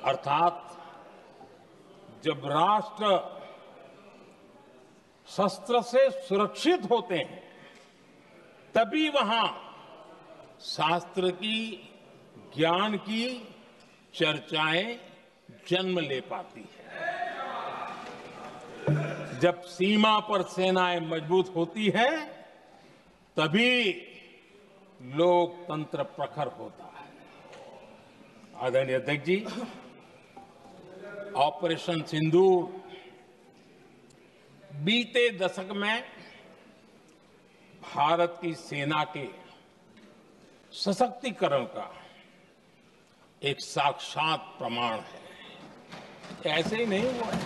अर्थात जब राष्ट्र शस्त्र से सुरक्षित होते हैं तभी वहां शास्त्र की, ज्ञान की चर्चाएं जन्म ले पाती है। जब सीमा पर सेनाएं मजबूत होती है तभी लोकतंत्र प्रखर होता है। आदरणीय अध्यक्ष जी, ऑपरेशन सिंदूर बीते दशक में भारत की सेना के सशक्तिकरण का एक साक्षात प्रमाण है। ऐसे ही नहीं हुआ है।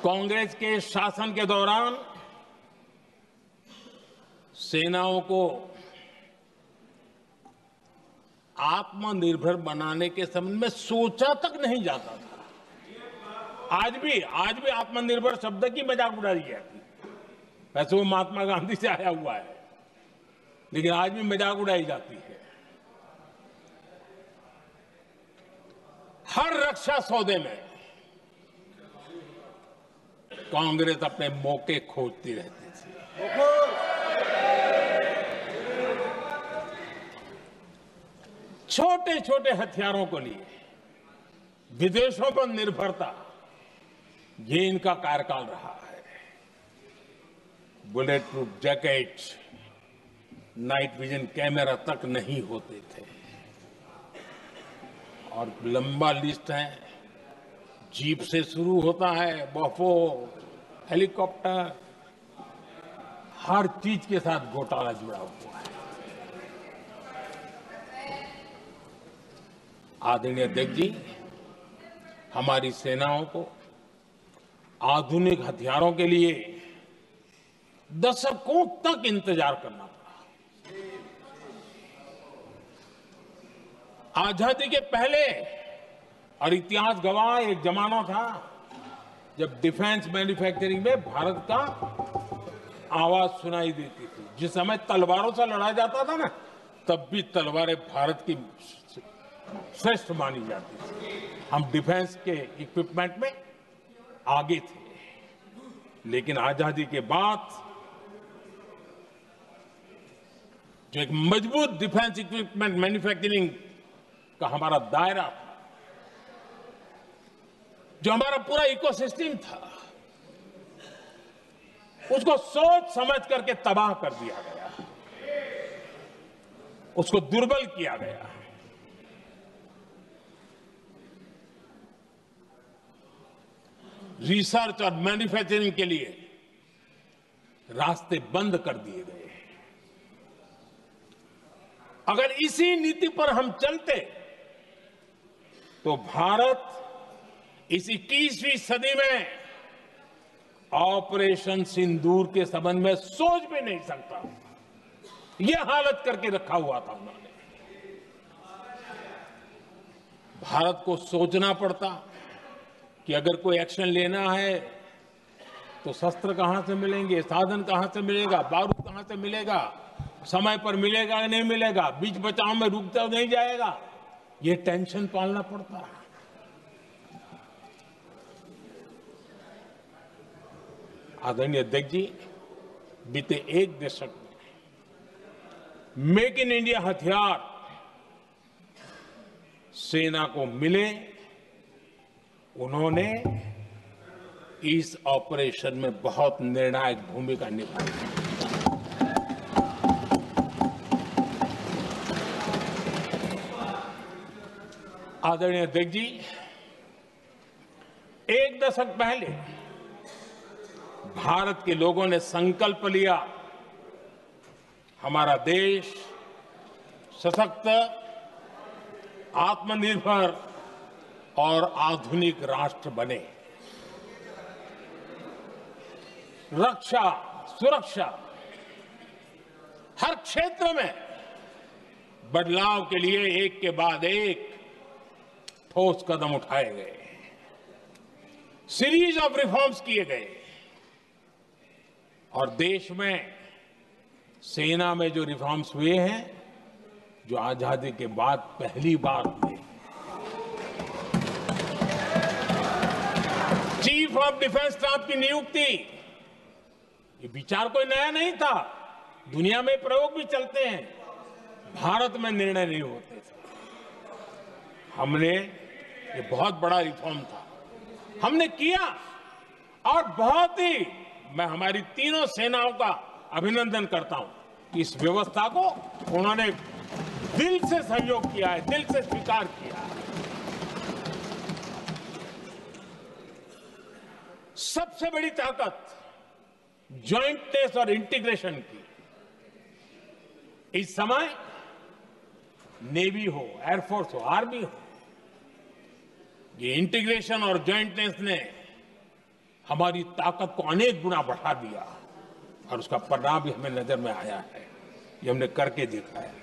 कांग्रेस के शासन के दौरान सेनाओं को आत्मनिर्भर बनाने के संबंध में सोचा तक नहीं जाता था। आज भी आत्मनिर्भर शब्द की मजाक उड़ाई जाती है। वैसे वो महात्मा गांधी से आया हुआ है, लेकिन आज भी मजाक उड़ाई जाती है। हर रक्षा सौदे में कांग्रेस अपने मौके खोजती रहती थी। छोटे छोटे हथियारों को लिए विदेशों पर निर्भरता, ये इनका कार्यकाल रहा है। Bullet proof jacket, night vision camera तक नहीं होते थे और लंबा लिस्ट है। जीप से शुरू होता है, बफो, हेलीकॉप्टर, हर चीज के साथ घोटाला जुड़ा हुआ है। आदरणीय अध्यक्ष जी, हमारी सेनाओं को आधुनिक हथियारों के लिए दशकों तक इंतजार करना पड़ा। आजादी के पहले और इतिहास गवाह एक जमाना था जब डिफेंस मैन्युफैक्चरिंग में भारत का आवाज सुनाई देती थी। जिस समय तलवारों से लड़ा जाता था ना, तब भी तलवारें भारत की श्रेष्ठ मानी जाती थी। हम डिफेंस के इक्विपमेंट में आगे थे। लेकिन आजादी के बाद जो एक मजबूत डिफेंस इक्विपमेंट मैन्युफैक्चरिंग का हमारा दायरा था, जो हमारा पूरा इकोसिस्टम था, उसको सोच समझ करके तबाह कर दिया गया, उसको दुर्बल किया गया। रिसर्च और मैन्युफैक्चरिंग के लिए रास्ते बंद कर दिए गए। अगर इसी नीति पर हम चलते तो भारत इस 21वीं सदी में ऑपरेशन सिंदूर के संबंध में सोच भी नहीं सकता। यह हालत करके रखा हुआ था उन्होंने। भारत को सोचना पड़ता कि अगर कोई एक्शन लेना है तो शस्त्र कहां से मिलेंगे, साधन कहां से मिलेगा, बारूद कहां से मिलेगा, समय पर मिलेगा या नहीं मिलेगा, बीच बचाव में रुकता नहीं जाएगा, ये टेंशन पालना पड़ता है। आदरणीय अध्यक्ष जी, बीते एक दशक में मेक इन इंडिया हथियार सेना को मिले, उन्होंने इस ऑपरेशन में बहुत निर्णायक भूमिका निभाई। आदरणीय अध्यक्ष जी, एक दशक पहले भारत के लोगों ने संकल्प लिया, हमारा देश सशक्त, आत्मनिर्भर और आधुनिक राष्ट्र बने। रक्षा, सुरक्षा, हर क्षेत्र में बदलाव के लिए एक के बाद एक ठोस कदम उठाए गए, सीरीज ऑफ रिफॉर्म्स किए गए और देश में सेना में जो रिफॉर्म्स हुए हैं जो आजादी के बाद पहली बार हुए। चीफ ऑफ डिफेंस स्टाफ की नियुक्ति, ये विचार कोई नया नहीं था, दुनिया में प्रयोग भी चलते हैं, भारत में निर्णय नहीं होते थे। हमने, ये बहुत बड़ा रिफॉर्म था, हमने किया और बहुत ही, मैं हमारी तीनों सेनाओं का अभिनंदन करता हूं कि इस व्यवस्था को उन्होंने दिल से सहयोग किया है, दिल से स्वीकार किया है। सबसे बड़ी ताकत ज्वाइंटनेस और इंटीग्रेशन की इस समय नेवी हो, एयरफोर्स हो, आर्मी हो, ये इंटीग्रेशन और ज्वाइंटनेस ने हमारी ताकत को अनेक गुना बढ़ा दिया और उसका परिणाम भी हमें नजर में आया है, ये हमने करके देखा है।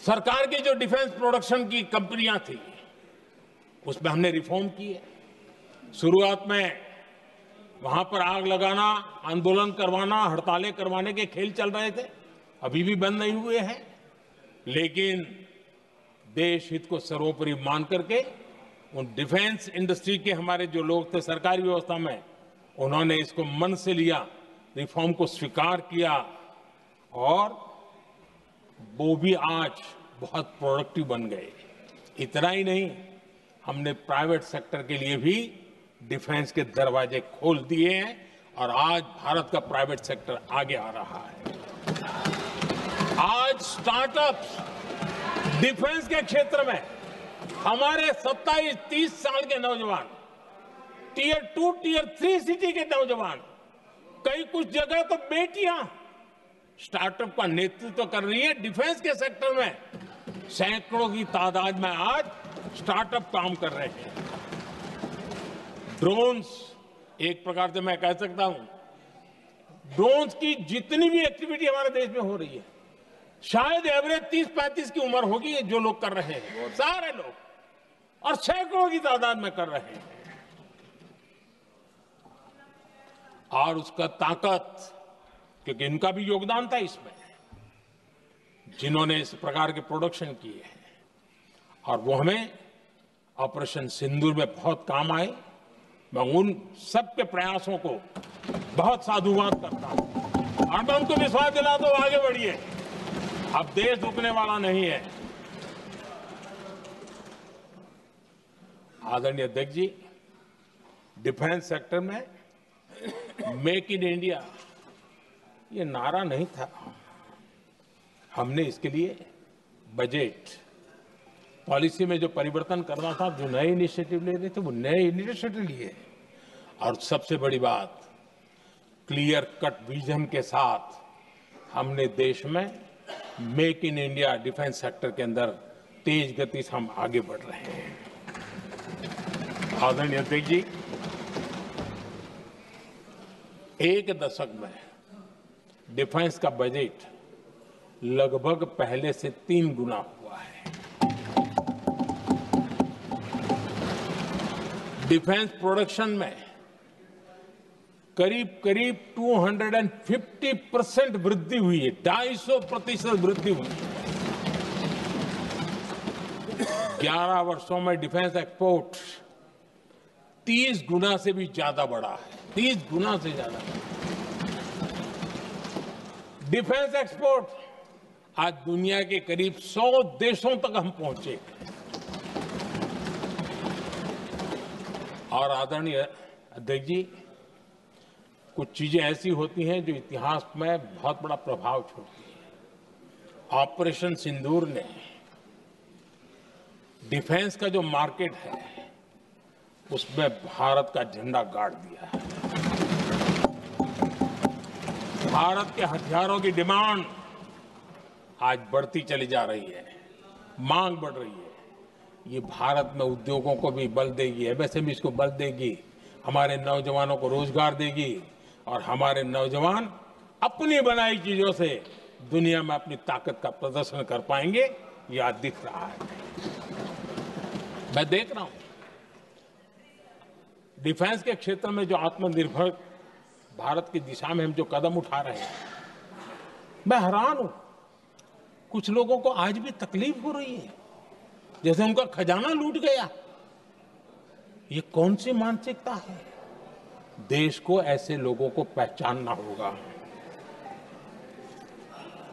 सरकार की जो डिफेंस प्रोडक्शन की कंपनियां थी उसमें हमने रिफॉर्म किए। शुरुआत में वहां पर आग लगाना, आंदोलन करवाना, हड़तालें करवाने के खेल चल रहे थे, अभी भी बंद नहीं हुए हैं, लेकिन देश हित को सर्वोपरि मान करके उन डिफेंस इंडस्ट्री के हमारे जो लोग थे सरकारी व्यवस्था में, उन्होंने इसको मन से लिया, रिफॉर्म को स्वीकार किया और वो भी आज बहुत प्रोडक्टिव बन गए। इतना ही नहीं, हमने प्राइवेट सेक्टर के लिए भी डिफेंस के दरवाजे खोल दिए हैं और आज भारत का प्राइवेट सेक्टर आगे आ रहा है। आज स्टार्टअप्स डिफेंस के क्षेत्र में हमारे 27-30 साल के नौजवान, टियर 2, टियर 3 सिटी के नौजवान, कई कुछ जगह तो बेटियां स्टार्टअप का नेतृत्व कर रही है। डिफेंस के सेक्टर में सैकड़ों की तादाद में आज स्टार्टअप काम कर रहे हैं। ड्रोन्स, एक प्रकार से मैं कह सकता हूं, ड्रोन्स की जितनी भी एक्टिविटी हमारे देश में हो रही है, शायद एवरेज 30-35 की उम्र होगी जो लोग कर रहे हैं, वो सारे लोग, और सैकड़ों की तादाद में कर रहे हैं। और उसका ताकत, क्योंकि इनका भी योगदान था इसमें, जिन्होंने इस प्रकार के प्रोडक्शन किए हैं, और वो हमें ऑपरेशन सिंदूर में बहुत काम आए। मैं उन सबके प्रयासों को बहुत साधुवाद करता हूं और मैं उनको विश्वास दिलाता हूं, आगे बढ़िए, अब देश रुकने वाला नहीं है। आदरणीय अध्यक्ष जी, डिफेंस सेक्टर में मेक इन इंडिया ये नारा नहीं था, हमने इसके लिए बजट पॉलिसी में जो परिवर्तन करना था, जो नए इनिशिएटिव ले रहे थे, वो नए इनिशिएटिव लिए। और सबसे बड़ी बात, क्लियर कट विजन के साथ हमने देश में make in India defence sector के अंदर तेज गति से हम आगे बढ़ रहे हैं। आदरणीय अध्यक्ष जी, एक दशक में डिफेंस का बजट लगभग पहले से 3 गुना हुआ है। डिफेंस प्रोडक्शन में करीब करीब 250% वृद्धि हुई है, 250% वृद्धि हुई है। 11 वर्षों में डिफेंस एक्सपोर्ट 30 गुना से भी ज्यादा बढ़ा है, 30 गुना से ज्यादा। डिफेंस एक्सपोर्ट आज दुनिया के करीब 100 देशों तक हम पहुंचे। और आदरणीय अध्यक्ष जी, कुछ चीजें ऐसी होती हैं जो इतिहास में बहुत बड़ा प्रभाव छोड़ती हैं। ऑपरेशन सिंदूर ने डिफेंस का जो मार्केट है उसमें भारत का झंडा गाड़ दिया है। भारत के हथियारों की डिमांड आज बढ़ती चली जा रही है, मांग बढ़ रही है। ये भारत में उद्योगों को भी बल देगी, एमएसएमई को बल देगी, हमारे नौजवानों को रोजगार देगी और हमारे नौजवान अपनी बनाई चीजों से दुनिया में अपनी ताकत का प्रदर्शन कर पाएंगे। ये आज दिख रहा है, मैं देख रहा हूं। डिफेंस के क्षेत्र में जो आत्मनिर्भर भारत की दिशा में हम जो कदम उठा रहे हैं, मैं हैरान हूं। कुछ लोगों को आज भी तकलीफ हो रही है, जैसे उनका खजाना लूट गया। ये कौन सी मानसिकता है? देश को ऐसे लोगों को पहचानना होगा।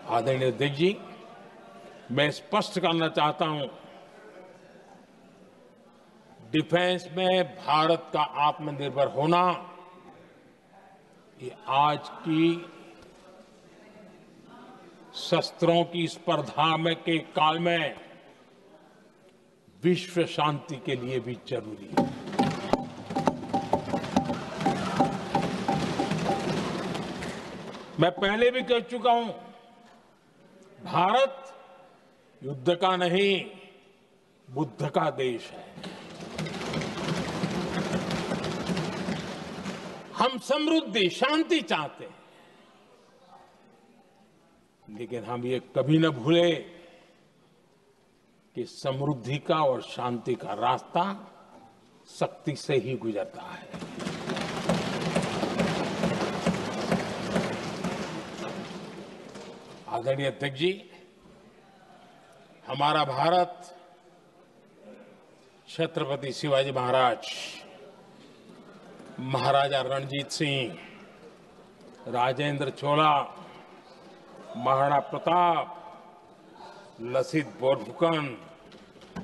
आदरणीय अध्यक्ष जी, मैं स्पष्ट करना चाहता हूं, डिफेंस में भारत का आत्मनिर्भर होना ये आज की शस्त्रों की स्पर्धा में के काल में विश्व शांति के लिए भी जरूरी है। मैं पहले भी कह चुका हूं, भारत युद्ध का नहीं, बुद्ध का देश है। हम समृद्धि, शांति चाहते हैं, लेकिन हम ये कभी न भूले कि समृद्धि का और शांति का रास्ता शक्ति से ही गुजरता है। आदरणीय अध्यक्ष जी, हमारा भारत छत्रपति शिवाजी महाराज, महाराजा रणजीत सिंह, राजेंद्र चोला, महाराणा प्रताप, लसित बोरफुकन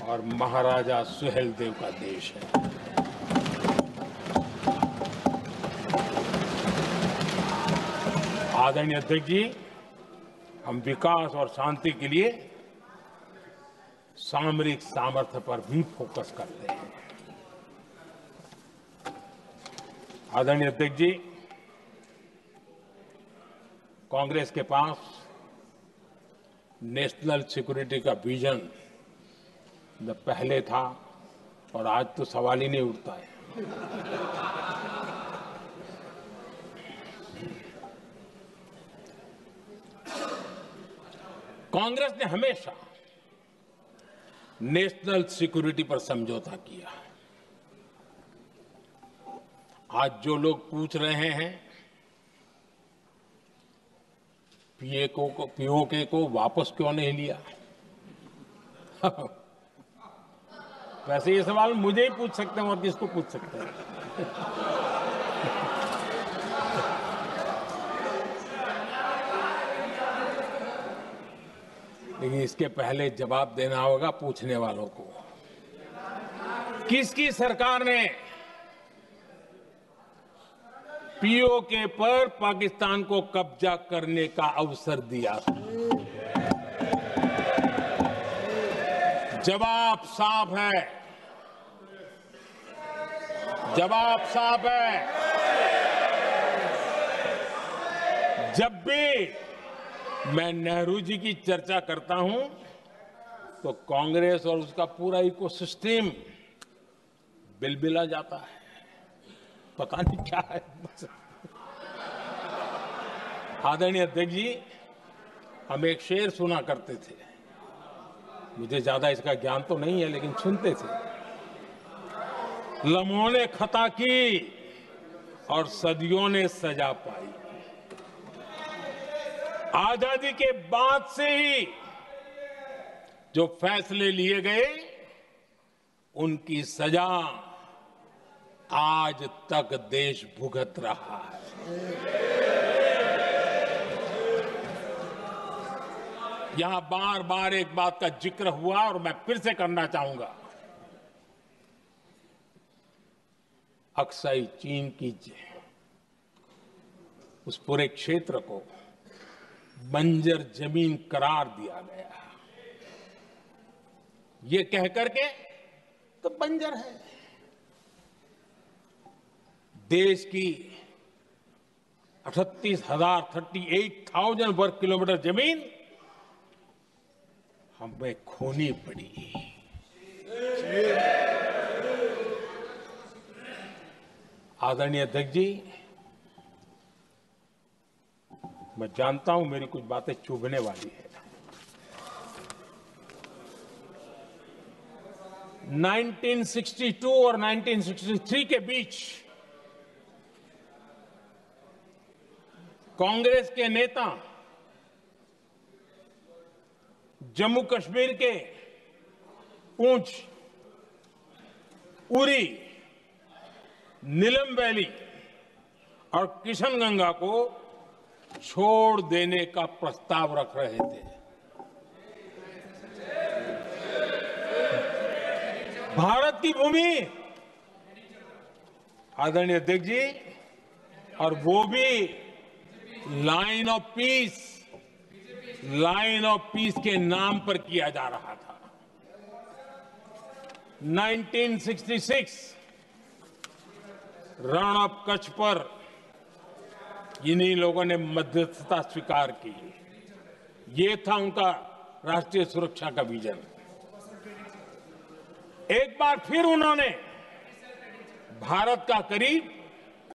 और महाराजा सुहेलदेव का देश है। आदरणीय अध्यक्ष जी, हम विकास और शांति के लिए सामरिक सामर्थ्य पर भी फोकस करते हैं। आदरणीय अध्यक्ष जी, कांग्रेस के पास नेशनल सिक्योरिटी का विजन न पहले था और आज तो सवाल ही नहीं उठता है। कांग्रेस ने हमेशा नेशनल सिक्योरिटी पर समझौता किया। आज जो लोग पूछ रहे हैं पीओके को वापस क्यों नहीं लिया, वैसे ये सवाल मुझे ही पूछ सकते हैं और किसको पूछ सकते हैं। लेकिन इसके पहले जवाब देना होगा पूछने वालों को। किसकी सरकार ने पीओके पर पाकिस्तान को कब्जा करने का अवसर दिया? जवाब साफ है, जवाब साफ है। जब भी मैं नेहरू जी की चर्चा करता हूं तो कांग्रेस और उसका पूरा इकोसिस्टम बिलबिला जाता है, पता नहीं क्या है। आदरणीय अध्यक्ष जी, हम एक शेर सुना करते थे, मुझे ज्यादा इसका ज्ञान तो नहीं है लेकिन सुनते थे। लम्हों ने खता की और सदियों ने सजा पाई। आजादी के बाद से ही जो फैसले लिए गए उनकी सजा आज तक देश भुगत रहा है। यहां बार बार एक बात का जिक्र हुआ और मैं फिर से करना चाहूंगा। अक्साई चीन की उस पूरे क्षेत्र को बंजर जमीन करार दिया गया, ये कह करके तो बंजर है। देश की 38,000 वर्ग किलोमीटर जमीन हमें खोनी पड़ी। आदरणीय अध्यक्ष जी, मैं जानता हूं मेरी कुछ बातें चुभने वाली है। 1962 और 1963 के बीच कांग्रेस के नेता जम्मू कश्मीर के पूंछ, उरी, नीलम वैली और किशनगंगा को छोड़ देने का प्रस्ताव रख रहे थे। भारत की भूमि, आदरणीय अध्यक्ष जी, और वो भी लाइन ऑफ पीस के नाम पर किया जा रहा था। 1966 रण ऑफ कच्छ पर इन्हीं लोगों ने मध्यस्थता स्वीकार की। ये था उनका राष्ट्रीय सुरक्षा का विजन। एक बार फिर उन्होंने भारत का करीब